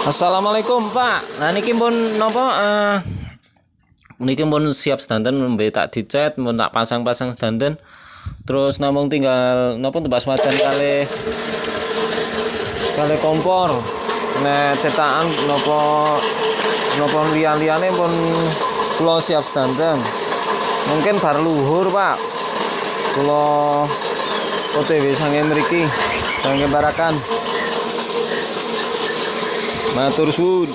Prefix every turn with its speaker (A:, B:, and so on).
A: Assalamualaikum Pak. Nah niki pun napa niki pun siap sedanten nembe tak dicet, mun tak pasang-pasang sedanten. Terus namung tinggal napa tebas wajan kali kompor. Nek cetakan napa liyan-liyane pun kula siap sedanten. Mungkin bar luhur Pak. Kula OTW sange mriki, sange Barakan. Matur suwun.